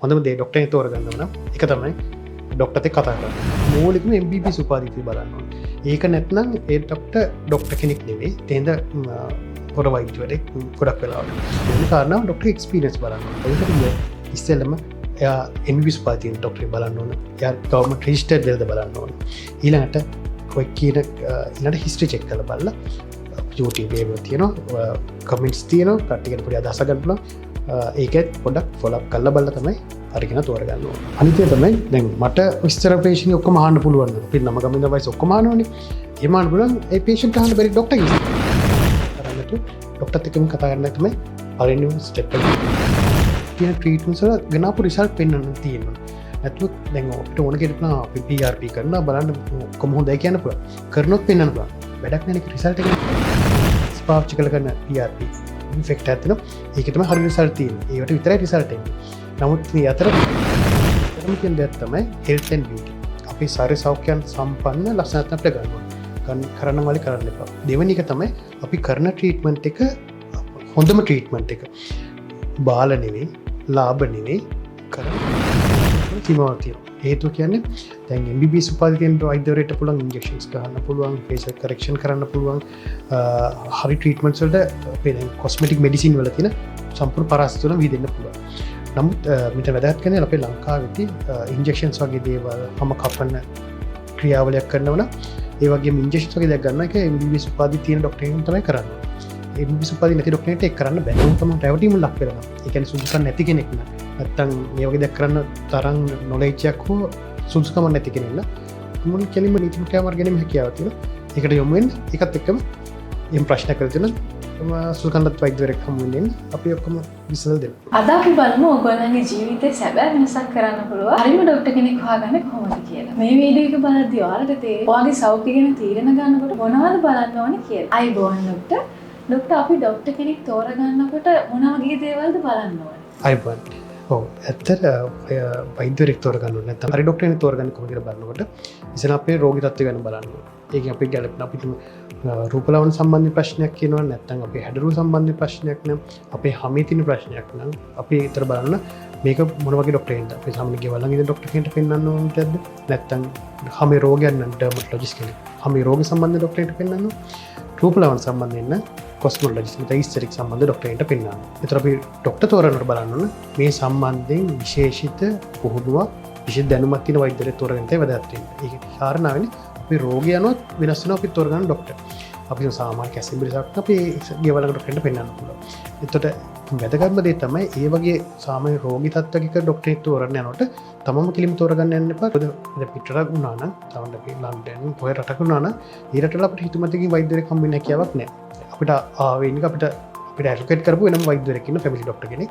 හොඳම දේ ඩොක්ටර් කෙනෙක් තෝරගන්න ඕන. ඒක තමයි ඩොක්ටර්ත් එක්ක කතා කරන්න. මූලිකම MBBS උපාධිය බලන්න ඕන. ඒක නැත්නම් ඒ ඩොක්ටර් කෙනෙක් නෙවෙයි. තේන්ද පොර වෛද්‍යවරයෙක් ගොඩක් වෙලාවට. වෙන කාරණාව ඩොක්ටර් එක්ස්පීරියන්ස් බලන්න ඕන. ඒකට ඉස්සෙල්ලම එයා MBBS උපාධියෙන් ඩොක්ටර් බලන්න ඕන. එයා ගවර්න්මන්ට් රෙජිස්ටර්ඩ් වෙලද බලන්න ඕන. ඊළඟට ඔය කියන ඊළඟට හිස්ටරි චෙක් කරලා බලලා YouTube එකේ තියෙනවා කමෙන්ට්ස් තියෙනවා කට්ටියට පොඩි අදහසක් ගන්න පුළුවන්. ඒකත් පොඩ්ඩක් ෆොලෝ අප් කරලා බලලා තමයි අරගෙන තෝරගන්න ඕනේ. අනිත් එක තමයි දැන් මට විස්තර පේෂන්ට් ඔක්කොම අහන්න පුළුවන්. අපි නම ගමින්ද වයස ඔක්කොම අහනවනේ. එහෙම අහන්න පුළුවන් ඒ පේෂන්ට් අහන්න බැරි ඩොක්ටර් කෙනෙක්. කරන්නට ඩොක්ටර්ත් එක්කම කතා කරන්න තමයි පළවෙනි ස්ටෙප් එක. කියන ට්‍රීට්මන්ට්ස් වල ගණාපු රිසල්ට් පෙන්වන්න තියෙනවා. නැත්නම් දැන් අපිට ඕන කෙනෙක් නම් අපි PRP කරනවා බලන්න කොහොම හොඳයි කියන්න පුළුවන්. කරනොත් පෙන්වන්න පුළුවන්. වැඩක් නැහැ නේ රිසල්ට් එක. පාවිච්චි කරන PRP ඉෆෙක්ට් එකක් තියෙනවා. ඒක තමයි හරි රිසල්ට් තියෙන්නේ. ඒකට විතරයි රිසල්ට් එන්නේ. නමුත් මේ අතරම කියන දෙයක් තමයි health and beauty. අපි ශරීර සෞඛ්‍යයන් සම්පන්න ලක්ෂණත් අපිට ගන්න ඕන. කරන්න වලි කරන්න එපා. දෙවෙනි එක තමයි අපි කරන ට්‍රීට්මන්ට් එක හොඳම ට්‍රීට්මන්ට් එක. බාල නෙවෙයි, ලාභ නෙවෙයි කරන්න. සීමාවක් තියෙනවා. හේතුව කියන්නේ දැන් MBBS උපාධියෙන් වෛද්‍යවරයෙක්ට පුළුවන් ඉන්ජෙක්ෂන්ස් ගන්න පුළුවන්, ෆේෂල් කරෙක්ෂන් කරන්න පුළුවන්, හරි ට්‍රීට්මන්ට්ස් වලට අපේ දැන් කොස්මෙටික් මෙඩිසින් වල තියෙන සම්පූර්ණ පරාස්ත වල විදෙන්න පුළුවන්. නමුත් මෙතන වැදගත් කරන්නේ අපේ ලංකාවේදී ඉන්ජෙක්ෂන්ස් වගේ දේවල් හැම කපන ක්‍රියාවලියක් කරනවා නම් ඒ වගේම ඉන්ජෙක්ෂන්ස් වගේ දෙයක් ගන්න එක MBBS උපාධිය තියෙන ඩොක්ටර්ගෙන් තමයි කරන්නේ. MBBS උපාධිය නැති ඩොක්ටර්ට ඒක කරන්න බෑ. උන් තමයි රැවටීම ලක් වෙනවා. ඒ කියන්නේ සුදුසුකම් නැති කෙනෙක් න ะ. නැත්තම් මේ වගේ දෙයක් කරන්න තරම් නොලෙජ් එකක් හෝ සුදුසුකම නැති කෙනෙක් න ะ. මුල් කෙලින්ම නීති ක්‍රියාමාර්ග ගැනීම හැකියාව තියෙනවා. ඒකට යොමු වෙන්න ඒකත් එක්කම එම් ප්‍රශ්න කරලා තියෙනවා. සුදුකන්දත් වෛද්‍යවරයෙක් හමු වෙනින් අපි ඔක්කොම විසඳලා දෙමු. අද අපි බලමු ඔයගොල්ලන්ගේ ජීවිතේ සැබෑ වෙනසක් කරන්න පුළුවන් හරිම ඩොක්ටර් කෙනෙක් හොයාගන්න කොහොමද කියලා. මේ වීඩියෝ එක බලද්දී ඔයාලට තේරෙයි ඔයාගේ සෞඛ්‍ය ගැන තීරණ ගන්නකොට මොනවද බලන්න ඕනේ කියලා. අයිබෝන් ඩොක්ටර්. ඩොක්ටර් අපි ඩොක්ටර් කෙනෙක් තෝරගන්නකොට මොන වගේ දේවල්ද බලන්න ඕනේ? අයිබෝන්. ඔව් ඇත්තට වෛද්‍යවරයෙක් තෝරගන්න ඕනේ නැත්නම් හරි ඩොක්ටර් කෙනෙක් තෝරගන්න කොහොමද කියලා බලනකොට ඉතින් අපේ රෝගී තත්ත්වය ගැන බලන්න ඕනේ. ඒකෙන් අපි ගැලපෙන අපිට රූපලාවන්‍ය සම්බන්ධ ප්‍රශ්නයක් කියනවා නැත්නම් අපේ හැඩරුව සම්බන්ධ ප්‍රශ්නයක් නම් අපේ හමේ තියෙන ප්‍රශ්නයක් නම් අපි ඊතර බලන්න මේක මොන වගේ ඩොක්ටර් කෙනෙක්ද අපි සාමාන්‍ය ගෙවල් ළඟ ඉන්න ඩොක්ටර් කෙනෙක්ට පෙන්වන්න ඕනද නැත්නම් හමේ රෝගයන් නම් ඩර්මටොලොජිස්ට් කෙනෙක් හමේ රෝග සම්බන්ධ ඩොක්ටර් කෙනෙක්ට පෙන්වන්න රූපලාවන්‍ය සම්බන්ධයෙන් නම් කොස්මොලොජිස්ට් නැත්නම් ඉස්තෙරික් සම්බන්ධ ඩොක්ටර් කෙනෙක්ට පෙන්වන්න. ඊතර අපි ඩොක්ටර් තෝරනකොට බලන්න ඕන මේ සම්බන්ධයෙන් විශේෂිත පුහුණුවක් විශේෂ දැනුමක් තියෙන වෛද්‍යවරයෙක් තෝරගන්න තමයි වැදගත් වෙන්නේ. ඒක කාරණා වෙන්නේ අපි රෝගී යනොත් වෙනස් වෙනවා අපි තෝරගන්න ඩොක්ටර්. අපි සාමාන්‍ය කැසින් බිරිසක් අපි ගෙවල් ළඟ ඩොක්ටර්ට පෙන්වන්න පුළුවන්. එතකොට වැදගත්ම දේ තමයි ඒ වගේ සාමාන්‍ය රෝගී තත්ත්වයක ඩොක්ටර් කෙනෙක් තෝරන්න යනකොට තමම කිලිම තෝරගන්න යන්න එපා. මොකද පිටරක් වුණා නම් තවන්න අපි ලන්ඩන් කොහේ රටක වුණා නම් ඒ රටවල අපිට හිතුමතකින් වෛද්‍යවරයෙක් හම්බ වෙන්න හැකියාවක් නැහැ. අපිට ආවෙන්නේ අපිට ඇඩ්වොකේට් කරපු වෙනම වෛද්‍යවරයෙක් ඉන්න ෆැමිලි ඩොක්ටර් කෙනෙක්.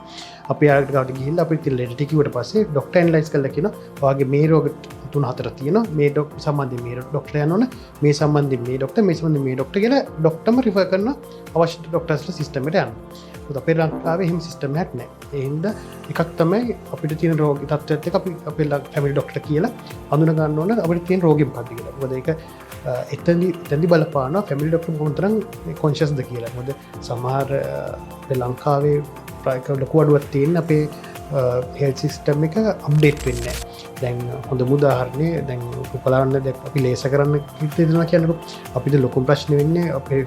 අපි යාට ගාවට ගිහිල්ලා අපිට ලෙඩ කිව්වට පස්සේ ඩොක්ටර් ඇනලයිස් කරලා කියනවා ඔයාගේ මේ රෝග 3-4 තියෙනවා මේ ඩොක්ටර් සම්බන්ධයෙන් මේ ඩොක්ටර් යනවනේ මේ සම්බන්ධයෙන් මේ ඩොක්ටර් මේ සම්බන්ධයෙන් මේ ඩොක්ටර් කියලා ඩොක්ටර්ම රිෆර් කරන අවශ්‍ය ඩොක්ටර්ස්ලා සිස්ටම් එකට යනවා. මොකද අපේ ලංකාවේ එහෙම සිස්ටම් එකක් නැහැ. ඒ හින්දා එකක් තමයි අපිට තියෙන රෝගී තත්ත්වයත් එක්ක අපි අපේ ෆැමිලි ඩොක්ටර් කියලා හඳුනා ගන්න ඕන අපිට තියෙන රෝගය මොකක්ද කියලා. මොකද ඒක එතනදි බලපානවා ෆැමිලි ඩොක්ටර් කොහොමතරම් කොන්ෂස්ද කියලා. මොකද සමහර අපේ ලංකාවේ ප්‍රායෝගික ලොකු අඩුවක් තියෙන අපේ හෙල්ත් සිස්ටම් එක අප්ඩේට් වෙන්නේ නැහැ. දැන් හොඳ උදාහරණය දැන් රූපලාවන්‍ය අපි ලේස කරන්න හිතෙනවා කියනකො අපිට ලොකු ප්‍රශ්න වෙන්නේ අපේ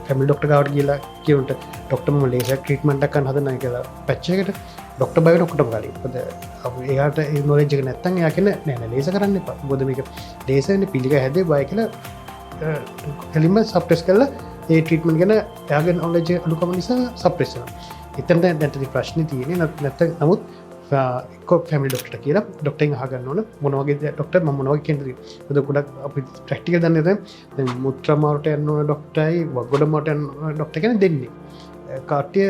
ෆැමිලි ඩොක්ටර් ගාවට ගිහලා කියනට ඩොක්ටර් මම ලේසර් ට්‍රීට්මන්ට් එකක් ගන්න හදනවා කියලා පැච් එකකට ඩොක්ටර් බයිට ඔක්කොටම ගාලි. මොකද එයාට ඒ නොලෙජ් එක නැත්තම් එයා කියන්නේ නෑ නෑ ලේසර් කරන්න එපා. මොකද මේක ලේසර්නේ පිළිග හැදේ බය කියලා කෙලින්ම සප්‍රෙස් කරලා ඒ ට්‍රීට්මන්ට් ගැන එයාගේ නොලෙජ් අඩුකම නිසා සප්‍රෙස් කරනවා. එතන දැන් ප්‍රශ්නේ තියෙන්නේ නැත්නම් නමුත් ෆැමිලි ඩොක්ටර් කියලා ඩොක්ටර්ගෙන් අහගන්න ඕන මොන වගේ ඩොක්ටර් මම මොන වගේ කෙනෙක්ද කියලා. මොකද ගොඩක් අපි ප්‍රැක්ටිකල් දන්නේ නැහැ. දැන් මුත්‍රා මාරුට යන්න ඕන ඩොක්ටර්යි වගොඩ මාරුට යන්න ඕන ඩොක්ටර් කෙනෙක් දෙන්නේ. කාටිය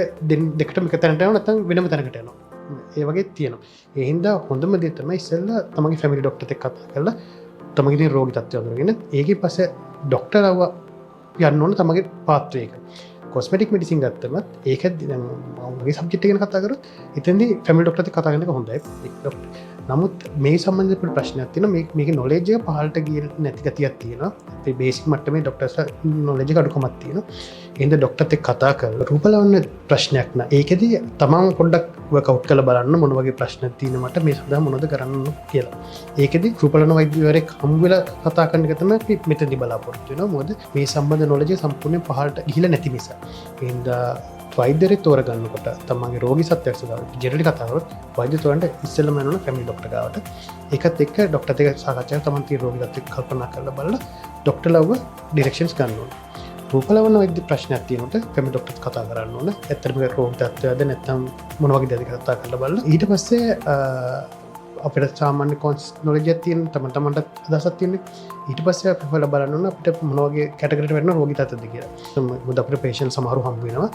දෙකටම එක තැනට යනවා නැත්නම් වෙනම තැනකට යනවා. ඒ වගේ තියෙනවා. ඒ හින්දා හොඳම දේ තමයි ඉස්සෙල්ලා තමන්ගේ ෆැමිලි ඩොක්ටර්ත් එක්ක කතා කරලා තමන්ගේ තියෙන රෝගී තත්ත්වය අඳුරගෙන ඒකේ පස්සේ ඩොක්ටර් ආව යන්න ඕන තමන්ගේ පාත්‍රයක. කොස්මෙටික් මෙඩිසින් ගත්තමත් ඒක දැන් මගේ සබ්ජෙක්ට් එක ගැන කතා කරොත් එතෙන්දී ෆැමිලි ඩොක්ටර්ත් එක්ක කතා කරන එක හොඳයි. නමුත් මේ සම්බන්ධ ප්‍රශ්නයක් තියෙනවා මේක නොලෙජ් එක පහළට ගිය නැති ගතියක් තියෙනවා අපේ බේසික් මට්ටමේ ડોක්ටර්ස්ලා නොලෙජ් එක අඩුකමක් තියෙනවා එහෙනම් ડોක්ටර්ත් එක්ක කතා කරලා රූපලාවන්‍ය ප්‍රශ්නයක් න ะ ඒකෙදි තමන් පොඩ්ඩක් වර්ක්අවුට් කරලා බලන්න මොන වගේ ප්‍රශ්න තියෙනවද මට මේ සඳහා මොනවද කරන්න කියලා ඒකෙදි රූපලාවන්‍ය වෛද්‍යවරයෙක් හම්බ වෙලා කතා කරන එක තමයි අපි මෙතනදි බලාපොරොත්තු වෙනවා මොකද මේ සම්බන්ධ නොලෙජ් එක සම්පූර්ණයෙන් පහළට ගිහිලා නැති නිසා එහෙනම් වෛද්‍යරේ තෝරගන්නකොට තමන්ගේ රෝගී සත්‍යයක් සඳහා ජෙනරලි කතා කරොත් වෛද්‍ය තෝරන්න ඉස්සෙල්ලම යනවා ෆැමිලි ડોක්ටර් ගාවට ඒකත් එක්ක ડોක්ටර්ත් එක්ක සාකච්ඡා කරලා තමන් තියෙන රෝගී තත්ත්වය කල්පනා කරලා බලලා ડોක්ටර්ලව ඩිරෙක්ෂන්ස් ගන්න ඕනේ රූපලාවන්‍ය වෛද්‍ය ප්‍රශ්නයක් තියෙනකොට ෆැමිලි ડોක්ටර්ත් කතා කරන්න ඕනේ ඇත්තටම ඒක රෝගී තත්ත්වයක්ද නැත්නම් මොන වගේ දෙයක්ද කතා කරලා බලලා ඊට පස්සේ අපිට සාමාන්‍ය කොන්ස් නොලෙජ් එකක් තියෙන තමන්ට අදහසක් තියෙන්නේ ඊට පස්සේ අපි හොයලා බලන්න ඕන අපිට මොන වගේ කැටගරියට වැටෙන රෝගී තත්ත්වද කියලා. මොකද අපිට පේෂන්ට් සමහරව හම්බ වෙනවා.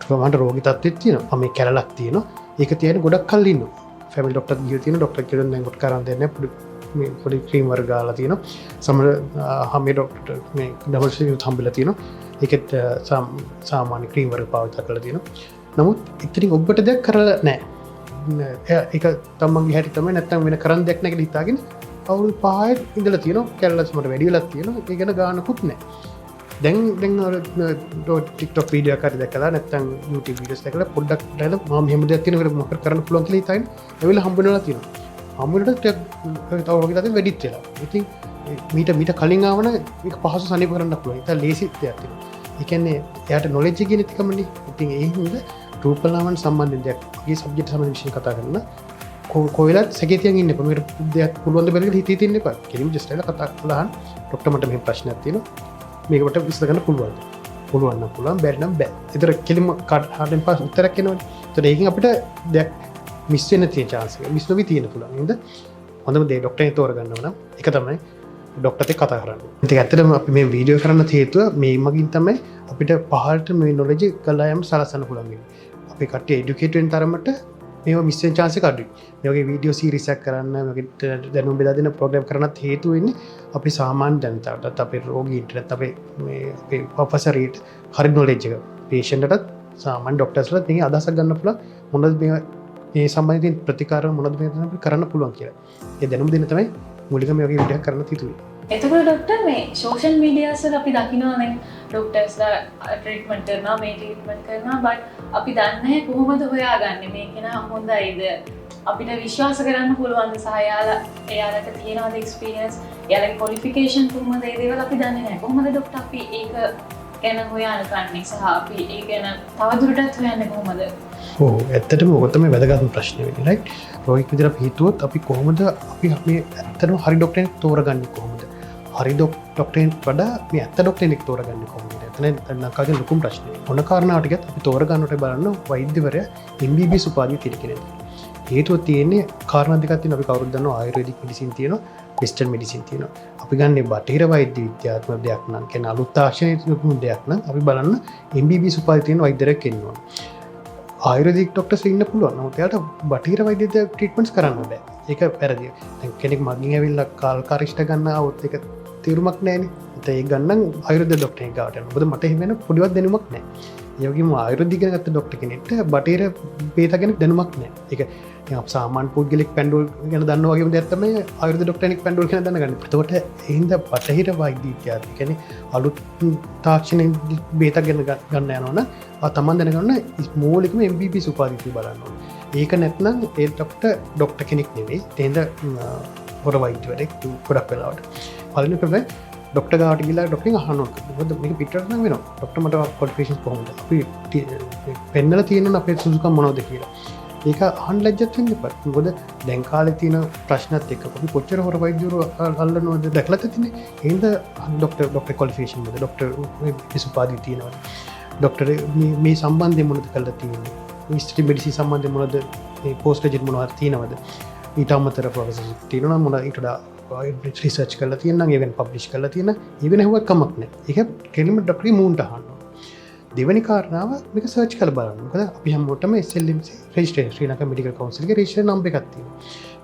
තමන්ට රෝගී තත්ත්වෙත් තියෙනවා. මේ කැලලක් තියෙනවා. ඒක තියෙන ගොඩක් කල් ඉන්නවා. ෆැමිලි ડોක්ටර් ගිහින් තියෙන ડોක්ටර් කෙනෙක් දැන් කොට කරන් දෙන්නේ මේ පොඩි ක්‍රීම් වර්ග ගාලා තියෙනවා. සමහර හැම ડોක්ටර් මේ ඩබල් සියුත් හම්බෙලා තියෙනවා. ඒකෙත් සාමාන්‍ය ක්‍රීම් වර්ග පාවිච්චි කරලා තියෙනවා. නමුත් ඉතින් ඔබට දෙයක් කරලා නැහැ. ඒක තමන්ගේ හැටි තමයි නැත්තම් වෙන කරන්න දෙයක් නැහැ කියලා හිතාගෙන අවුරුදු 5 ඉඳලා තියෙනවා කැලලස් මට වැඩි වෙලා තියෙනවා ඒක ගැන ගානකුත් නැහැ දැන් TikTok වීඩියෝ එකක් දැකලා නැත්තම් YouTube වීඩියෝස් දැකලා පොඩ්ඩක් ඩයලා මම මෙහෙම දෙයක් තියෙනවා මොකක්ද කරන්න පුළුවන් කියලා හිතාගෙන එවෙලා හම්බ වෙනවා තියෙනවා හම්බුනට තව වගේ දෙයක් වැඩිත් වෙලා ඉතින් මීට කලින් ආවන මේක පහසු සනීප කරන්න පුළුවන් ඒක ලේසි දෙයක් තියෙනවා ඒ කියන්නේ එයාට නොලෙජ් එක කියන එකමනේ ඉතින් ඒ හින්දා රූපලාවන්‍ය සම්බන්ධ දෙයක් මේ සබ්ජෙක්ට් සම්බන්ධ විශේෂ කතා කරන කොයිලත් සැකේතියන් ඉන්න එපා මේකට දෙයක් පුළුවන් ද බැලලා හිතේ තින්න එපා කෙලිම ජස්ට් ඇවිල්ලා කතා කරලා අහන්න ડોක්ටර් මට මෙහෙම ප්‍රශ්නයක් තියෙනවා මේක මට විසඳ ගන්න පුළුවන් නම් පුළුවන් බැරි නම් බෑ ඒතර කෙලිම හාඩෙන් පාස් උත්තරයක් එනවනේ ඒතර ඒකෙන් අපිට දෙයක් මිස් වෙන්න තියෙන chance එක මිස් නොවි තියෙන පුළුවන් නේද හොඳම දේ ડોක්ටර්නේ තෝරගන්නව නම් ඒක තමයි ડોක්ටර්ත් එක්ක කතා කරන්න ඉතින් ඇත්තටම අපි මේ වීඩියෝ කරන්න හේතුව මේ මගින් තමයි අපිට පහළට මේ නොලෙජ් කළා යම් සලසන්න පුළුවන් වෙන්නේ අපි කට්ටිය එඩියුකේට් වෙන තරමට මේවා මිස් වෙන chance එක අඩුයි. මේ වගේ වීඩියෝ සීරීස් එකක් කරන්න, මේ වගේ දැනුම් බෙදා දෙන ප්‍රෝග්‍රෑම් කරන්නත් හේතු වෙන්නේ අපි සාමාන්‍ය ජනතාවටත් අපේ රෝගීන්ටත් අපේ මේ අපේ ප්‍රොෆෙසර්ට හරි නොලෙජ් එක පේෂන්ට්ටත් සාමාන්‍ය ડોක්ටර්ස්ලත් මේක අදහසක් ගන්න පුළුවන් මොනවද මේ සම්බන්ධයෙන් ප්‍රතිකාර මොනවද මේ කරන්න පුළුවන් කියලා. ඒ දැනුම් දෙන්න තමයි මූලිකම මේ වගේ වීඩියෝ එකක් කරන්න හිතුවේ. එතකොට ડોක්ටර් මේ සෝෂල් මීඩියාස් වල අපි දකිනවා දැන් ડોක්ටර්ස්ලා ට්‍රීට්මන්ට් කරනවා මේ ට්‍රීට්මන්ට් කරනවා බට් අපි දන්නේ නැහැ කොහොමද හොයාගන්නේ මේක නා හොඳයිද අපිට විශ්වාස කරන්න පුළුවන්ද සහ එයාලට තියෙනවද එක්ස්පීරියන්ස් එයාලගේ ක්වොලිෆිකේෂන් කොහොමද ඒ දේවල් අපි දන්නේ නැහැ කොහොමද ડોක්ටර් අපි ඒක ගැන හොයාගන්නේ සහ අපි ඒක ගැන තවදුරටත් හොයන්නේ කොහොමද ඔව් ඇත්තටම ඔක තමයි වැදගත්ම ප්‍රශ්නේ වෙන්නේ රයිට් රෝගික විදිහට අපි හිතුවොත් අපි කොහොමද අපි මේ ඇත්තටම හරි ડોක්ටරෙක් තෝරගන්නේ කොහොමද හරි ડોක්ටරෙක් වඩා මේ ඇත්ත ડોක්ටරෙක් තෝරගන්නේ කොහොමද එතන නකාගේ ලොකුම ප්‍රශ්නේ මොන කාරණාව ටිකත් අපි තෝරගන්නට බලන්න වෛද්‍යවරයා MBBS උපාධිය තියෙන කෙනෙක් හේතුව තියෙන්නේ කාරණා දෙකක් තියෙනවා අපි කවුරුත් දන්නවා ආයුර්වේදික් මෙඩිසින් තියෙනවා වෙස්ටර්න් මෙඩිසින් තියෙනවා අපි ගන්න බටහිර වෛද්‍ය විද්‍යාත්මක දෙයක් නම් කියන්නේ අලුත් තාක්ෂණික දෙයක් නම් අපි බලන්න MBBS උපාධිය තියෙන වෛද්‍යවරයෙක් ඉන්නවා ආයුර්වේදික් ડોක්ටර්ස් ඉන්න පුළුවන් නමුත් එයාට බටහිර වෛද්‍ය ට්‍රීට්මන්ට්ස් කරන්න බෑ ඒක වැරදි දැන් කෙනෙක් මගින් ඇවිල්ලා කාල්කාරිෂ්ඨ ගන්න આવොත් ඒක තීරුමක් නැහැනේ ඒක ගන්න ආයුර්වේද ડોක්ටර් කෙනෙක් ගාවට යනවා මොකද මට එහෙම වෙන පොඩිවත් දැනුමක් නැහැ ඒ වගේම ආයුර්වේදික ගැන ගත්ත ડોක්ටර් කෙනෙක්ට බටහිර බේත ගැන දැනුමක් නැහැ ඒක සාමාන්‍ය පුද්ගලික පැන්ඩෝල් ගැන දන්නවා වගේම දෙයක් තමයි ආයුර්වේද ડોක්ටර් කෙනෙක් පැන්ඩෝල් ගැන දැනගන්න. එතකොට ඒ හින්දා බටහිර වෛද්‍ය විද්‍යාව කියන්නේ අලුත් තාක්ෂණික බේතක් ගැන ගන්න යනවනම් තමන් දැනගන්න මූලිකම MBBS උපාධිය බලන්න ඕනේ. ඒක නැත්නම් ඒ ડોක්ටර් කෙනෙක් නෙවෙයි. ඒ හින්දා හොර වෛද්‍යවරයෙක් ගොඩක් වෙලාවට. පළවෙනි තමයි ડોක්ටර් ගාවට ගිහලා ડોක්ටර්ගෙන් අහනවා. මොකද මේක පිටරට නම් වෙනවා. ડોක්ටර් මට ක්වොලිෆිකේෂන්ස් කොහොමද? අපි පෙන්නලා තියෙනවා අපේ සුසුකම් මොනවද කියලා. ඒක අහන්න ලැජ්ජත් වෙන්න එපා. මොකද දැන් කාලේ තියෙන ප්‍රශ්නත් එක්ක අපි කොච්චර හොර වෛද්‍යවරු අල්ලනවද දැකලා තියෙන්නේ. එහෙනම් ડોක්ටර් ක්වොලිෆිකේෂන් මොකද? ડોක්ටර් විසුපාදී තියෙනවද? ડોක්ටර් මේ සම්බන්ධයෙන් මොනවද කරලා තියෙන්නේ? ඉස්ට්‍රි මෙඩිසින් සම්බන්ධයෙන් මොනවද මේ පෝස්ට් ග්‍රැජුවේට් මොනවද තියෙනවද? ඊට අමතරව ප්‍රොෆෙසර්ස් තියෙනවා මොනවද ඊට වඩා රිසර්ච් කරලා තියෙනවා ඒ වෙන පබ්ලිෂ් කරලා තියෙනවා ඒ වෙන හුවක් කමක් නැහැ. ඒක කෙලින්ම ડોක්ටර් මූන්ට අහන්න. දෙවැනි කාරණාව මේක සර්ච් කරලා බලන්න. මොකද අපි හැමෝටම SLMC රෙජිස්ට්‍රේෂන් ශ්‍රී ලංකා මෙඩිකල් කවුන්සිල් එකේ රෙජිස්ට්‍රේෂන් නම්බර් එකක් තියෙනවා.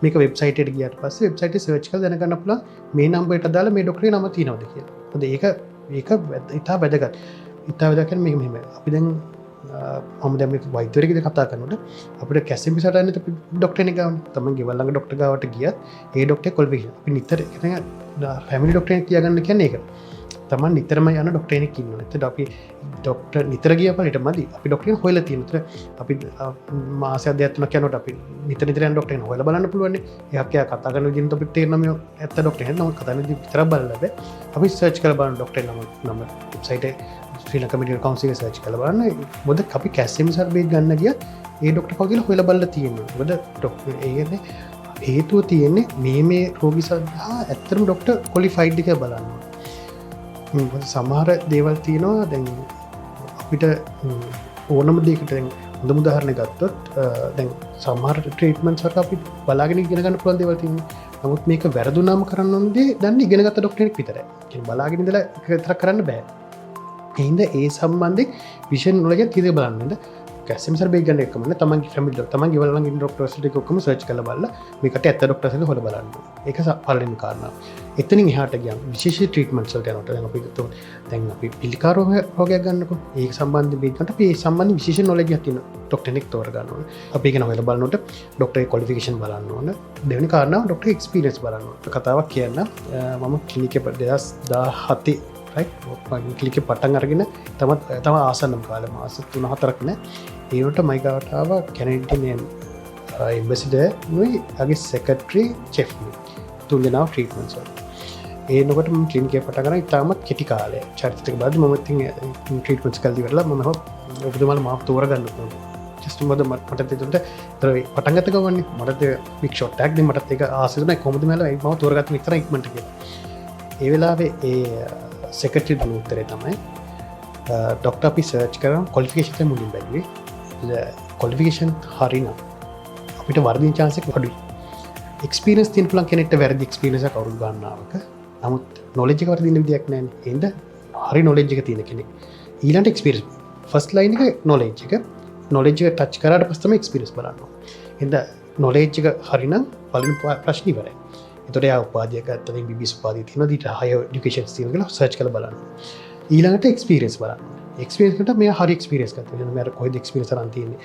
මේක වෙබ්සයිට් එකට ගියාට පස්සේ වෙබ්සයිට් එකේ සර්ච් කරලා දැනගන්න පුළුවන් මේ නම්බරයට දාලා මේ ડોක්ටර්ගේ නම තියෙනවද කියලා. මොකද ඒක ඉතා වැදගත්. ඉතා වැදගත් කියන්නේ මේක මෙහෙම. අපි දැන් මම දැම වෛද්‍යවරයෙක්ද කතා කරනට අපිට කැසිපි සටන්න ඩොක්ටන ගව තම ගෙවල්ලඟ ඩොක්ට ගවට ගියත් ඒ ඩොක්ට කොල්විෂන් අපි නිතර පැමිලි ඩොක්ටන තියගන්න කියන එක තමන් නිතරම යන ඩොක්ටේනෙක් ඉන්න එත අපි ඩොක්ට නිතර ගිය පලට මදි අපි ඩොක්ටෙන් හොල තියනතර අපි මාස අධ්‍යත්න කැනට අපි නිත නිතර ඩොක්ටෙන් හොල බලන්න පුළුවන් යක කතාගන ජින්ත පි තේරනම ඇත ඩොක්ට න කතන තර බලලබ අපි සර්ච් කල බන්න ඩොක්ටේ නම සයිට ශ්‍රී කමිට කවන්සික සර්ච් කල බන්න බොද අපි කැස්සම සර්බේ ගන්න ගිය ඒ ඩොක්ට පගල හොල බල්ල තියෙන බොද ඩොක් ඒගන හේතුව තියෙන්නේ මේ රෝගි සදහා ඇත්තරම ඩොක්ට කොලි ෆයිඩ්ික බලන්න සමහර දේවල් තියෙනවා දැන් අපිට ඕනම දේකට හොඳ මුදාහරණය ගත්තොත් දැන් සමහර ට්‍රීට්මන්ට් සට අපි බලාගෙන ඉගෙන ගන්න පුළුවන් දේවල් තියෙනවා. නමුත් මේක වැරදුනාම කරන්න ඕන දේ දැන් ඉගෙන ගත්ත ඩොක්ටරෙක් විතරයි. කියන්නේ බලාගෙන ඉඳලා විතර කරන්න බෑ. ඒ හින්දා ඒ සම්බන්ධයෙන් විෂන් නොලජ තියද බලන්න. කැස්සම් සර්බේ ගන්න එකම නේ තමන්ගේ ෆැමිලි තමන්ගේ ගෙවල් ළඟ ඉන්න ડોක්ටර්ස් ටික ඔක්කොම සර්ච් කරලා බලලා මේකට ඇත්ත ડોක්ටර්ස් ලා හොල බලන්න. ඒක පළවෙනි කාරණා. එතනින් එහාට ගියාම විශේෂ ට්‍රීට්මන්ට්ස් වලට යනකොට දැන් අපි ගත්තොත් දැන් අපි පිළිකා රෝගයක් ගන්නකො ඒක සම්බන්ධ මේකට අපි ඒ සම්බන්ධ විශේෂ නොලෙජ් එකක් තියෙන ડોක්ටර් කෙනෙක් තෝරගන්න ඕනේ. අපි ඒක නෝලා බලනකොට ડોක්ටර් ක්වොලිෆිකේෂන් බලන්න ඕනේ. දෙවෙනි කාරණාව ડોක්ටර් එක්ස්පීරියන්ස් බලන්න ඕනේ. කතාවක් කියන්න මම ක්ලිනික් එකේ 2017 රයිට් ක්ලිනික් පටන් අරගෙන තම ආසන්නම් කාලේ මාස 3-4ක් නේ ඒවට මයිගාවටාව කැනඩියන් එම්බසිඩර් නුයි අගේ සෙක්‍රටරි චෙෆ් තුන් දෙනාව ට්‍රීට්මන්ට්ස් වල ඒනකොට මම ක්ලිනික් එක පටන් ගන්න ඉතාමත් කෙටි කාලයක් චරිතයක බලද්දි මම ඉතින් ට්‍රීට්මන්ට්ස් කල්දි වෙලා මම ඔබතුමාලා මාව තෝරගන්න ඕන ජස්ට් මට එතකොට පටන් ගත්ත ගමන්නේ මට බිග් ෂොට් එකක් දෙන්න මටත් ඒක ආසයි තුනයි කොහොමද මම තෝරගත්ත විතර ඉක්මනට කියලා ඒ වෙලාවේ ඒ සෙක්‍රටරි දුන්න උත්තරේ තමයි ඩොක්ටර් අපි සර්ච් කරන ක්වොලිෆිකේෂන් එක මුලින් බැලුවේ කොලිෆිකේෂන් හරිනම් අපිට වර්දින chance එක අඩුයි. එක්ස්පීරියන්ස් තියෙන පුළුවන් කෙනෙක්ට වැරදි එක්ස්පීරියන්ස් එකක් අවුරුදු ගන්නවක. නමුත් නොලෙජ් එක වර්දින විදියක් නැහැ නේ. එහෙනම් හරි නොලෙජ් එක තියෙන කෙනෙක්. ඊළඟට එක්ස්පීරියන්ස්. ෆස්ට් ලයින් එක නොලෙජ් එක. නොලෙජ් එක ටච් කරාට පස්සේ තමයි එක්ස්පීරියන්ස් බලන්න ඕනේ. එහෙනම් නොලෙජ් එක හරිනම් පළවෙනි ප්‍රශ්නේ ඉවරයි. ඒතකොට යා උපාධිය ගත්තා දැන් BBS උපාධිය තියෙනවා. ඊට හයර් এডুকেෂන් තියෙනවා කියලා සර්ච් කරලා බලන්න. ඊළඟට එක්ස්පීරියන්ස් බලන්න. එක්ස්පීරියන්ස් මේ හරි එක්ස්පීරියන්ස් ගත්තා. එහෙනම් මම කොහෙද එක්ස්පීරියන්ස් අරන් තියෙන්නේ?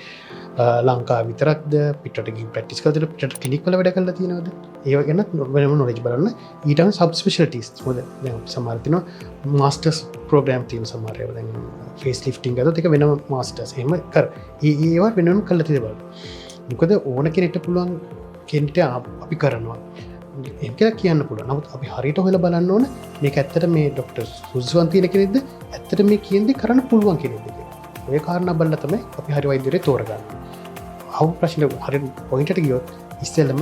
ලංකාව විතරක්ද පිටට ගිහින් ප්‍රැක්ටිස් කරලා පිටට ක්ලිනික් වල වැඩ කරලා තියෙනවද? ඒව ගැන වෙනම නොලෙජ් බලන්න. ඊට අනුව සබ් ස්පෙෂලිටිස් මොකද දැන් සමහර තියෙනවා මාස්ටර්ස් ප්‍රෝග්‍රෑම් තියෙන සමහර ඒවා දැන් ෆේස් ලිෆ්ටිං ගත්තොත් ඒක වෙනම මාස්ටර්ස් එහෙම කර. ඒවා වෙනම කරලා තියෙද බලන්න. මොකද ඕන කෙනෙක්ට පුළුවන් කෙනෙක්ට අපි කරනවා. ඒක කියන්න පුළුවන්. නමුත් අපි හරියට හොයලා බලන්න ඕන මේක ඇත්තට මේ ડોක්ටර් සුසුවන් තියෙන කෙනෙක්ද? ඇත්තට මේ කියන්නේ කරන්න පුළුවන් කෙනෙක්ද කියලා. ඔය කාරණා බලලා තමයි අපි හරි වෛද්‍යවරයෙක් තෝරගන්නේ. අවු ප්‍රශ්න හරි පොයින්ට් එකට ගියොත් ඉස්සෙල්ලම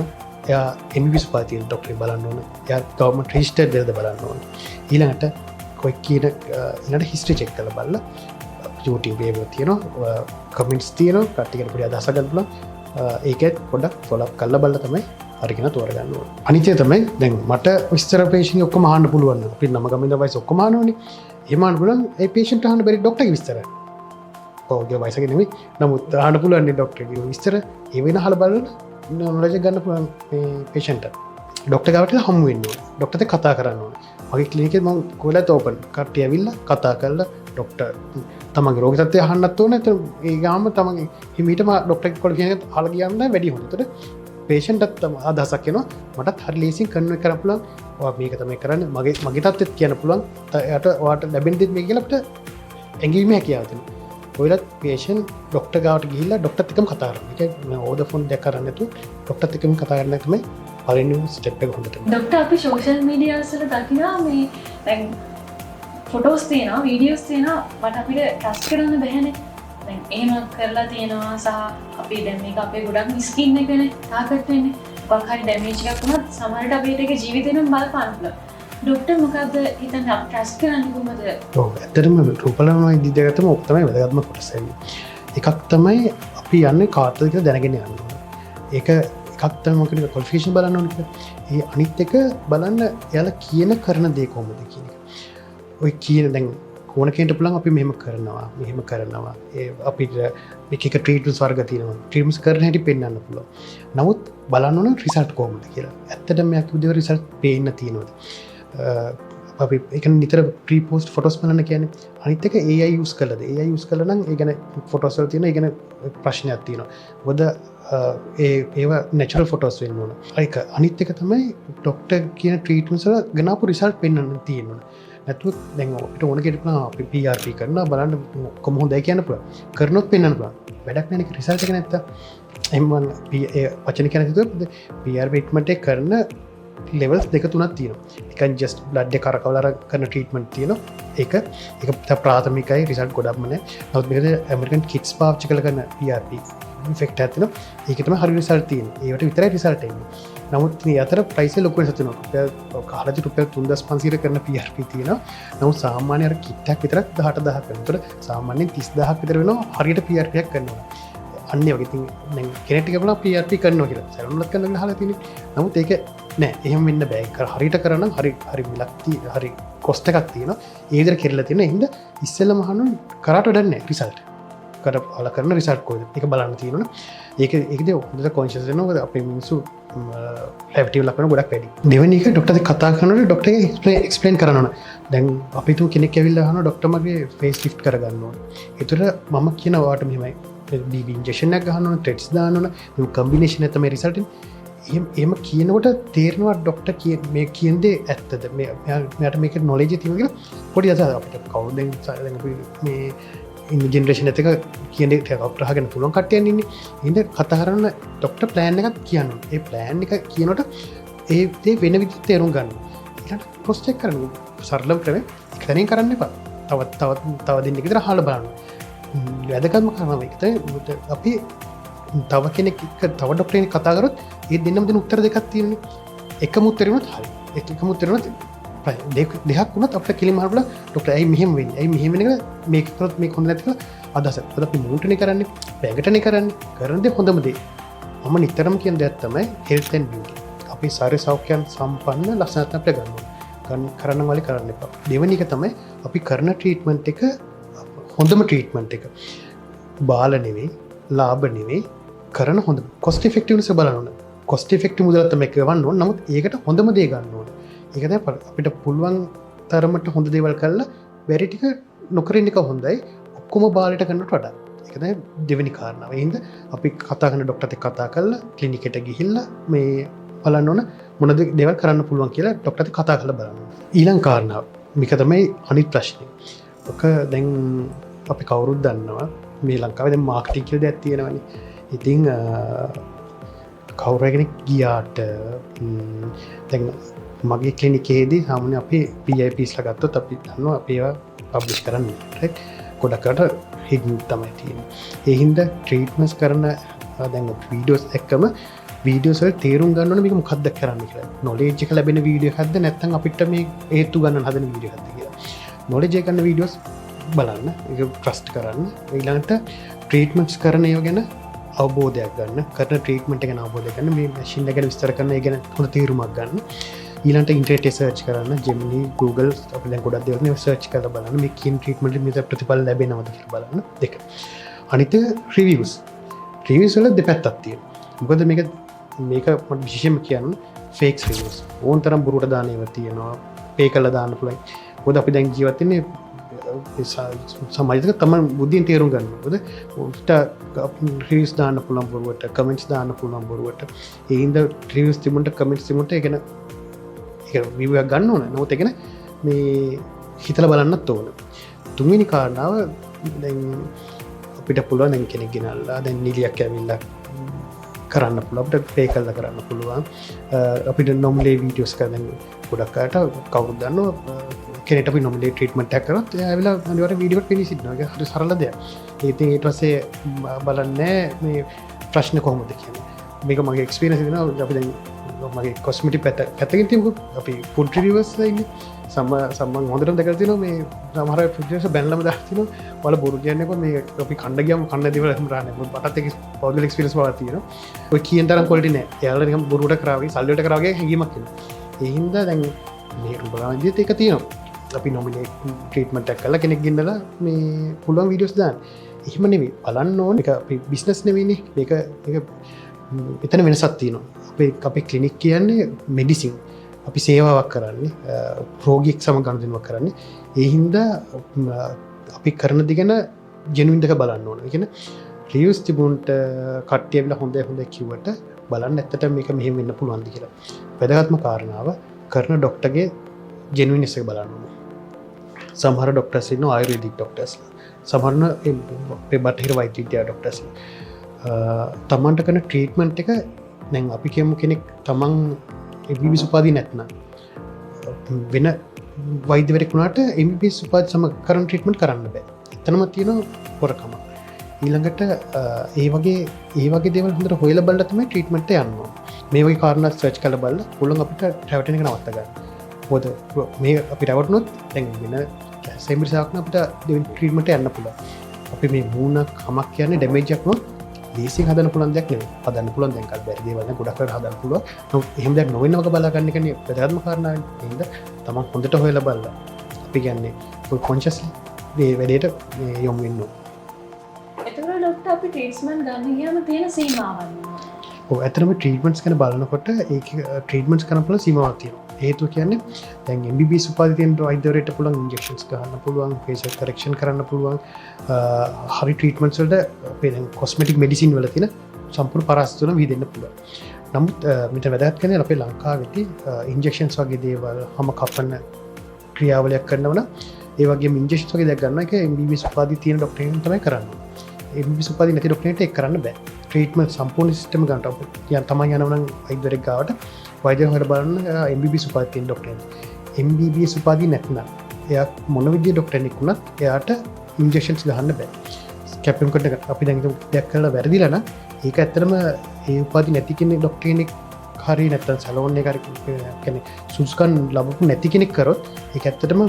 එයා MBBS පාතිය ડોක්ටර් බලන්න ඕන. එයා ගවර්න්මන්ට් රෙජිස්ටර්ඩ් දෙද බලන්න ඕන. ඊළඟට කොයි කියන ඊළඟට හිස්ටරි චෙක් කරලා බලලා YouTube එකේ තියෙනවා කමෙන්ට්ස් තියෙනවා කට්ටියට පොඩි අදහසක් ගන්න පුළුවන්. ඒකත් පොඩ්ඩක් ෆලෝ අප් කරලා බලලා තමයි හරිගෙන තෝරගන්න ඕනේ. අනිත් එක තමයි දැන් මට විස්තර පේෂන්ට් ඔක්කොම අහන්න පුළුවන්. අපි නම ගමින්ද වයස ඔක්කොම අහනෝනේ. එහෙම අහන්න පුළුවන් ඒ පේෂන්ට් අහන්න බැරි ડોක්ටර්ගේ විස්තර. ඔව්ගේ වයසක නෙමෙයි. නමුත් අහන්න පුළුවන් නේ ડોක්ටර්ගේ විස්තර. ඒ වෙන අහලා බලලා නොලෙජ් ගන්න පුළුවන් මේ පේෂන්ට්. ડોක්ටර් ගාවට හමු වෙන්න ඕනේ. ડોක්ටර්ට කතා කරන්න ඕනේ. මගේ ක්ලිනික් එකේ මම කොහෙලත් ඕපන් කට්ටිය ඇවිල්ලා කතා කරලා ડોක්ටර් තමන්ගේ රෝගී තත්ත්වය අහන්නත් ඕනේ. ඒ ගාම තමන්ගේ හිමීටම ડોක්ටර්ගේ කොල්ගෙන් අහලා ගියාම වැඩි හොඳ. ඒතර පේෂන්ටත් අදහසක් එනවා මටත් හරි ලේසියෙන් කන්වර්ට් කරන්න පුළුවන්. ඔයා මේක තමයි කරන්නේ. මගේ තත්ත්වෙත් කියන්න පුළුවන්. එයාට ඔයාට ලැබෙන දෙයක් මේක කියලා අපිට ඇඟීමේ හැකියාව තියෙනවා. ඔයලත් පේෂන්ට් ડોක්ටර් ගාවට ගිහිල්ලා ડોක්ටර්ත් එක්කම කතා කරනවා. ඒක මම ඕවර් ද ෆෝන් දෙයක් කරන්නේ නැතුව ડોක්ටර්ත් එක්කම කතා කරන්න තමයි පළවෙනි ස්ටෙප් එක හොඳට. ડોක්ටර් අපි සෝෂල් මීඩියාස් වල දකිනවා මේ දැන් ෆොටෝස් තියෙනවා වීඩියෝස් තියෙනවා මට අපිට ට්‍රස්ට් කරන්න බැහැනේ. දැන් එහෙම කරලා තියෙනවා සහ අපි දැන් මේක අපේ ගොඩක් ස්කින් එකනේ ටාගට් වෙන්නේ. මොකක් හරි ඩැමේජ් එකක් වුණත් සමහරට අපිට ඒක ජීවිතේම බලපාන්න පුළුවන්. ડોක්ටර් මොකද්ද හිතන්නේ අපිට ට්‍රස්ට් කරන්නේ කොහොමද? ඔව් ඇත්තටම රූපලාවන්‍ය විද්‍යාවටම ඔක තමයි වැදගත්ම කොටස. එකක් තමයි අපි යන්නේ කාටද කියලා දැනගෙන යන්න ඕනේ. ඒක එකක් තමයි මොකද ක්වොලිෆිකේෂන් බලන්න ඕනේ කියලා. ඒ අනිත් එක බලන්න එයාලා කියන කරන දේ කොහොමද කියන එක. ඔය කියන දැන් ඕන කෙනෙක්ට පුළුවන් අපි මෙහෙම කරනවා ඒ අපිට එක එක ට්‍රීට්මන්ට්ස් වර්ග තියෙනවා ට්‍රීට්මන්ට්ස් කරන හැටි පෙන්වන්න පුළුවන්. නමුත් බලන්න ඕන රිසල්ට් කොහොමද කියලා. ඇත්තටම මේක උදේ රිසල්ට් පේන්න තියෙනවද? අපි එක නිතර ප්‍රීපෝස්ට් ෆොටෝස් බලන්න කියන්නේ අනිත් එක AI යූස් කළද AI යූස් කළා නම් ඒ ගැන ෆොටෝස් වල තියෙන ඒ ගැන ප්‍රශ්නයක් තියෙනවා මොකද ඒවා නැචරල් ෆොටෝස් වෙන්න ඕන ඒක අනිත් එක තමයි ඩොක්ටර් කියන ට්‍රීට්මන්ට්ස් වල ගනාපු රිසල්ට් පෙන්වන්න තියෙනවා නැතුව දැන් අපිට ඕන කෙනෙක් අපි PRP කරනවා බලන්න කොහොම හොඳයි කියන්න පුළුවන් කරනොත් පෙන්වන්න පුළුවන් වැඩක් නැහැ නේ රිසල්ට් එක නැත්තම් එහෙම වචන කියන හිතුව PRP ට්‍රීට්මන්ට් එක කරන ලෙවල්ස් දෙක තුනක් තියෙනවා එකන් ජස්ට් බ්ලඩ් එක කරකවලා කරන ට්‍රීට්මන්ට් තියෙනවා ඒක ප්‍රාථමිකයි රිසල්ට් ගොඩක්ම නැහැ නමුත් මේකද ඇමරිකන් කිඩ්ස් පාවිච්චි කරන PRP ඉෆෙක්ට් එකක් තියෙනවා ඒක තමයි හරි රිසල්ට් තියෙන්නේ ඒකට විතරයි රිසල්ට් එන්නේ නමුත් මේ අතර ප්‍රයිස් එක ලොකු වෙනසක් තියෙනවා කාලජ රුපියල් 3500 කරන PRP තියෙනවා නමුත් සාමාන්‍ය අර කිට් එකක් විතරක් 18000ක් වෙනවා ඒතර සාමාන්‍යයෙන් 30000ක් විතර වෙනවා හරියට PRP එකක් කරනවා අන්නේ වගේ ඉතින් දැන් කෙනෙක්ට කියපුවා PRP කරනවා කියලා සරලවත් කරන්න කියලා අහලා තියෙන්නේ නමුත් ඒක නෑ එහෙම වෙන්න බෑ හරියට කරනම් හරි මිලක් හරි කොස්ට් එකක් තියෙනවා ඒ විදිහට කෙරලා තියෙන හින්දා ඉස්සෙල්ලාම අහන්න කරාට වැඩක් නෑ රිසල්ට් කරලා කරන රිසල්ට් කොහෙද ඒක බලන්න තියෙනවා ඒකද හොඳට කොන්ෂස් වෙනවා මොකද අපේ මිනිස්සු ලැබටිව් ලක්වන ගොඩක් වැඩි දෙවෙනි එක ඩොක්ටර් කතා කරනකොට ඩොක්ටර් එක්ස්ප්ලেইন කරන්න ඕන දැන් අපි තු කෙනෙක් ඇවිල්ලා අහනවා ඩොක්ටර් මගේ ෆේස් ලිෆ්ට් කරගන්න ඕන ඒතර මම කියන ඔයාට මෙහෙමයි BB ඉන්ජෙක්ෂන් එකක් ගහන්න ඕන ට්‍රෙඩ්ස් දාන්න ඕන මේ කම්බිනේෂන් එක තමයි රිසල්ට් එහෙම කියනකොට තේරෙනවා ඩොක්ටර් මේ කියන දේ ඇත්තද මෙයාට මේක නොලෙජ් තියෙනවා කියලා පොඩි අදහසක් අපිට කවුද දැන් මේ ඉන්න ජෙනරේෂන් එක කියන දේ ඩොක්ටර් අහගෙන පුළුවන් කට්ටියන් ඉන්නේ ඉතින් කතා කරන ඩොක්ටර් ප්ලෑන් එකක් කියන්න ඕන ඒ ප්ලෑන් එක කියනකොට ඒ දේ වෙන විදිහට තේරුම් ගන්න ඊළඟට ක්‍රොස් චෙක් කරන්න සරලව ක්‍රමේ එකතනින් කරන්න එපා තව දෙන්නෙක් විතර අහලා බලන්න වැදගත්ම කාරණා මේක තමයි අපි තව කෙනෙක් තව ඩොක්ටර් කෙනෙක් කතා කරොත් ඒ දෙන්නම දෙන උත්තර දෙකක් තියෙනනේ එකම උත්තරේ වුණත් හරි එකම උත්තරේ වුණත් දෙකක් වුණත් අපිට කිලිම අහලා ඩොක්ටර් ඇයි මෙහෙම වෙන්නේ ඇයි මෙහෙම වෙන්නේ කියලා මේක කරොත් මේක හොඳ නැති කියලා අදහසක් මොකද අපි මූටනේ කරන්නේ බැගටනේ කරන්නේ දේ හොඳම දේ මම නිතරම කියන දෙයක් තමයි health and beauty අපි ශරීර සෞඛ්‍යයන් සම්පන්න ලක්ෂණات අපිට ගන්න කරන්න වල කරන්න එපා දෙවෙනි එක තමයි අපි කරන ට්‍රීට්මන්ට් එක හොඳම ට්‍රීට්මන්ට් එක බාල නෙවෙයි ලාභ නෙවෙයි කරන හොඳ කොස්ට් ඉෆෙක්ටිව්නස් බලන්න ඕන කොස්ට් ඉෆෙක්ටිව් මුදලක් තමයි ගවන්න ඕන නමුත් ඒකට හොඳම දේ ගන්න ඕන ඒක තමයි අපිට පුළුවන් තරමට හොඳ දේවල් කරලා බැරි ටික නොකර ඉන්න එක හොඳයි ඔක්කොම බාලට කරනට වඩා ඒක තමයි දෙවෙනි කාරණාව. ඒ හින්දා අපි කතා කරන ડોක්ටර්ත් එක්ක කතා කරලා ක්ලිනික් එකට ගිහිල්ලා මේ බලන්න ඕන මොනවද දේවල් කරන්න පුළුවන් කියලා ડોක්ටර්ත් එක්ක කතා කරලා බලන්න. ඊළඟ කාරණාව මේක තමයි අනිත් ප්‍රශ්නේ. ඔක දැන් අපි කවුරුත් දන්නවා මේ ලංකාවේ දැන් මාකටිං කියලා දෙයක් තියෙනවානේ. ඉතින් කවුරු කෙනෙක් ගියාට දැන් මගේ ක්ලිනිකේදී සාමාන්‍ය අපි PIPස්ලා ගත්තොත් අපි දන්නවා අපි ඒවා පබ්ලිෂ් කරන්නේ රයිට් ගොඩකට හිඩන් තමයි තියෙන්නේ. ඒ හින්දා ට්‍රීට්මන්ට්ස් කරන දැන් වීඩියෝස් එක්කම වීඩියෝස් වල තේරුම් ගන්න ඕනේ මේක මොකක්ද කරන්න කියලා. නොලෙජ් එක ලැබෙන වීඩියෝ එකක්ද නැත්නම් අපිට මේ හේතු ගන්න හදන වීඩියෝ එකක්ද කියලා. නොලෙජ් එක ගන්න වීඩියෝස් බලන්න ඒක ට්‍රස්ට් කරන්න. ඊළඟට ට්‍රීට්මන්ට්ස් කරන ඒවා ගැන අවබෝධයක් ගන්න. කරන ට්‍රීට්මන්ට් එක ගැන අවබෝධයක් ගන්න. මේ මැෂින් එක ගැන විස්තර කරන ඒ ගැන හොඳ තීරුමක් ගන්න. ඊළඟට ඉන්ටර්නෙට් එකේ සර්ච් කරන්න Gemini Google අපි දැන් ගොඩක් දේවල් මේ සර්ච් කරලා බලන්න මේ කියන ට්‍රීට්මන්ට් එකේ ප්‍රතිඵල ලැබෙනවද කියලා බලන්න. දෙක. අනිත් එක රිවිව්ස්. රිවිව්ස් වල දෙපැත්තක් තියෙනවා. මොකද මේක මට විශේෂයෙන්ම කියන්නේ ෆේක් රිවිව්ස්. ඕන තරම් බොරුවට දාන ඒවා තියෙනවා. පේ කරලා දාන්න පුළුවන්. මොකද අපි දැන් ජීවත් වෙන්නේ සමාජයක තමයි බුද්ධියෙන් තේරුම් ගන්න. මොකද උට රිවිව්ස් දාන්න පුළුවන් බොරුවට, කමෙන්ට්ස් දාන්න පුළුවන් බොරුවට. ඒ හින්දා රිවිව්ස් තිබුණට කමෙන්ට්ස් තිබුණට ඒ කියන විවයක් ගන්න ඕන නොත එකෙන මේ හිතල බලන්නත් ඕන තුන්වෙනි කාරණාව දැන් අපිට පුළුවන් දැන් කෙනෙක් ගෙනල්ලා දැන් නිලියක් ඇවිල්ලා කරන්න පුළුවන් අපිට පේ කරලා කරන්න පුළුවන් අපිට නොමිලේ වීඩියෝස් කරන ගොඩක් අයට කවුරුද දන්නවා කෙනෙක්ට අපි නොමිලේ ට්‍රීට්මන්ට් එකක් කරොත් එයා ඇවිල්ලා අනිවාර්යෙන් වීඩියෝ එකට පිළිසින්න ඒක හරි සරල දෙයක් ඉතින් ඊට පස්සේ බලන්නේ මේ ප්‍රශ්න කොහොමද කියන්නේ මේක මගේ එක්ස්පීරියන්ස් එක වෙනවා අපි දැන් මගේ කොස්මටික් පැත්තකින් තියමුකෝ අපි ෆුඩ් රිවිවර්ස් ඉන්නේ සම්මන් හොඳටම දැකලා තියෙනවා මේ සමහර ෆුඩ් රිවිවර්ස් බැනලම දාලා තිනවා වල බොරු කියන්නේකො මේ අපි කන්න ගියාම කන්න දේවල් එහෙම රානේ මටත් ඒක පෞද්ගලික එක්ස්පීරියන්ස් වල තියෙනවා ඔය කියන තරම් ක්වොලිටි නෑ එයාලා නිකන් බොරුවට කරා වගේ සල්ලි වලට කරා වගේ හැඟීමක් එනවා ඒ හින්දා දැන් මේ රුබලාවන්දිත් ඒක තියෙනවා අපි නොමිනේට් ට්‍රීට්මන්ට් එකක් කරලා කෙනෙක් ගෙන්නලා මේ පුළුවන් වීඩියෝස් දාන්න එහෙම නෙවෙයි බලන්න ඕනේ ඒක අපි බිස්නස් නෙවෙයිනේ මේක එතන වෙනසක් තියෙනවා අපේ ක්ලිනික් කියන්නේ මෙඩිසින් අපි සේවාවක් කරන්නේ රෝගියෙක් සමග ගනුදෙනුවක් කරන්නේ ඒ හින්දා අපි කරන දේ ගැන ජෙනුයින් එක බලන්න ඕන. ඒ කියන්නේ රිව්ස් තිබුණට කට්ටිය ඇවිල්ලා හොඳයි කිව්වට බලන්න ඇත්තට මේක මෙහෙම වෙන්න පුළුවන්ද කියලා. වැදගත්ම කාරණාව කරන ඩොක්ටර්ගේ ජෙනුයින්ස් එක බලන්න ඕන. සමහර ඩොක්ටර්ස් ඉන්නවා ආයුර්වේදික් ඩොක්ටර්ස්. සමහරන අපේ බටහිර වෛද්‍ය විද්‍යා ඩොක්ටර්ස්. තමන්ට කරන ට්‍රීට්මන්ට් එක දැන් අපි කියමු කෙනෙක් තමන් MBBS උපාධිය නැත්නම් වෙන වෛද්‍යවරයෙක් වුණාට MBBS උපාධිය සමග කරන ට්‍රීට්මන්ට් කරන්න බෑ. එතනම තියෙන හොරකම. ඊළඟට ඒ වගේ දේවල් හොඳට හොයලා බලලා තමයි ට්‍රීට්මන්ට් එක යන්න ඕන. මේ වගේ කාරණා සර්ච් කරලා බලලා පුළුවන් අපිට රැවටෙන එක නවත්ත ගන්න. මොකද මේ අපි රැවටුනොත් දැන් වෙන සෙමිරිසාවක්න අපිට ට්‍රීට්මන්ට් යන්න පුළුවන්. අපි මේ මූණ කමක් කියන්නේ ඩැමේජ් එකක් නෝ ලේසියෙන් හදන්න පුළුවන් දෙයක් නෙවෙයි. හදන්න පුළුවන් දැන් කල් බැරි දේවල් නේ ගොඩක් කරලා හදන්න පුළුවන්. නමුත් එහෙම දෙයක් නොවෙන්න වගේ බලා ගන්න එකනේ වැදගත්ම කාරණාව. එහෙනම් තමන් හොඳට හොයලා බලලා අපි කියන්නේ full consciously මේ වැඩේට යොමු වෙන්න ඕන. එතකොට ડોක්ටර් අපි ට්‍රීට්මන්ට් ගන්න ගියාම තියෙන සීමාවන් මොනවද? ඔව් ඇත්තටම ට්‍රීට්මන්ට්ස් ගැන බලනකොට ඒක ට්‍රීට්මන්ට්ස් කරන්න පුළුවන් සීමාවක් තියෙනවා. හේතුව කියන්නේ දැන් MBBS උපාධිය තියෙන වෛද්‍යවරයෙක්ට පුළුවන් ඉන්ජෙක්ෂන්ස් ගන්න පුළුවන්, ෆේෂල් කරෙක්ෂන් කරන්න පුළුවන්, හරි ට්‍රීට්මන්ට්ස් වලට අපේ දැන් කොස්මෙටික් මෙඩිසින් වල තියෙන සම්පූර්ණ පරාස්ත තුන විදෙන්න පුළුවන්. නමුත් මෙතන වැදගත් කරන්නේ අපේ ලංකාවේදී ඉන්ජෙක්ෂන්ස් වගේ දේවල් හැම කපන ක්‍රියාවලියක් කරනවා නම් ඒ වගේම ඉන්ජෙක්ෂන්ස් වගේ දෙයක් ගන්න එක MBBS උපාධිය තියෙන ડોක්ටර්ගෙන් තමයි කරන්නේ. MBBS උපාධිය නැති ડોක්ටර්ගෙන්ට ඒක කරන්න බෑ. ට්‍රීට්මන්ට් සම්පූර්ණ සිස්ටම් ගන්නට තමයි යනවා නම් වෛද්‍යවරයෙක් ගාවට වෛද්‍යවරු හොයලා බලන්න MBBS උපාධිය තියෙන ડોක්ටර්ගෙන්. MBBS උපාධිය නැත්නම් එයා මොන විදිහේ ડોක්ටර්ෙක් වුණත් එයාට ඉන්ජෙක්ෂන්ස් ගහන්න බෑ. කැපියම් කරන අපි දැන් දෙයක් කරලා වැරදිලා නම් ඒක ඇත්තටම ඒ උපාධිය නැති කෙනෙක් ડોක්ටර් කෙනෙක් හරි නැත්නම් සැලෝන් එක හරි කියන්නේ සුදුසුකම් ලැබපු නැති කෙනෙක් කරොත් ඒක ඇත්තටම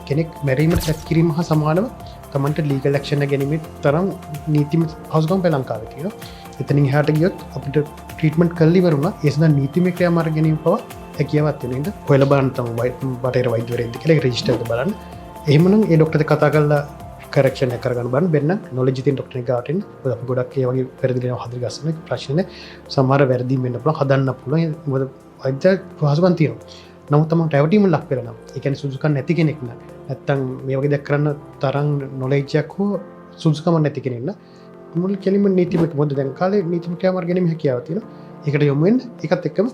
කෙනෙක් මැරීමට සැත් කිරීම හා සමානව තමන්ට ලීගල් ඇක්ෂන් එක ගැනීමේ තරම් නීතිමය පහසුකම් ලංකාවේ තියෙනවා. එතනින් එහාට ගියොත් අපිට ට්‍රීට්මන්ට් කරලා ඉවර වුණා ඒ සඳහා නීතිමය ක්‍රියාමාර්ග ගැනීම පවා හැකියාවක් තියෙන ඉඳ හොයලා බලන්න තමයි බටහිර වෛද්‍යවරයෙක්ද කියලා ඒක රෙජිස්ටර් එක බලන්න. එහෙමනම් ඒ ડોක්ටර්ට කතා කරලා කරක්ෂන් එක කරගන්න බලන්න බැන්න නොලෙජ් තියෙන ડોක්ටර් කෙනෙක් ගාවට එන්න. මොකද අපි ගොඩක් ඒ වගේ වැරදි දේවල් හදලා ගස්සන ප්‍රශ්නේ සමහර වැරදි වෙන්න පුළුවන් හදන්න පුළුවන්. මොකද වෛද්‍ය පහසුකම් තියෙනවා. නමුත් තමයි රැවටීම ලක් වෙලා නම් ඒ කියන්නේ සුදුසුකම් නැති කෙනෙක් නම් නැත්තම් මේ වගේ දෙයක් කරන්න තරම් නොලෙජ් එකක් හෝ සුදුසුකම් නැති කෙනෙක් නම් මුල් කෙලින්ම නීතිමය මොකද දැන් කාලේ නීතිමය ක්‍රියාමාර්ග ගැනීම හැකියාව තියෙනවා. ඒකට යොමු වෙන්න ඒකත් එක්කම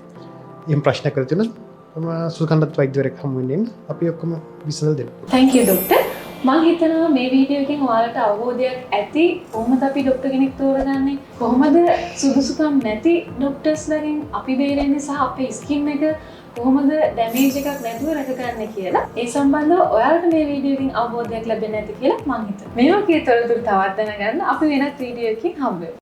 එම් ප්‍රශ්න කරලා තියෙනවා සුදුසුකම්වත් වෛද්‍යවරයෙක් හමු වෙන්න අපි ඔක්කොම විසඳලා දෙන්න. Thank you doctor. මම හිතනවා මේ වීඩියෝ එකෙන් ඔයාලට අවබෝධයක් ඇති කොහොමද අපි ડોක්ටර් කෙනෙක් තෝරගන්නේ කොහොමද සුදුසුකම් නැති ડોක්ටර්ස්ලාගෙන් අපි බේරෙන්නේ සහ අපේ ස්කින් එක කොහොමද ඩැමේජ් එකක් නැතුව රැකගන්නේ කියලා ඒ සම්බන්ධව ඔයාලට මේ වීඩියෝ එකෙන් අවබෝධයක් ලැබෙන්නේ නැති කියලා මම හිතනවා. මේ වගේ තොරතුරු තවත් දැනගන්න අපි වෙනත් වීඩියෝ එකකින් හම්බ වෙමු.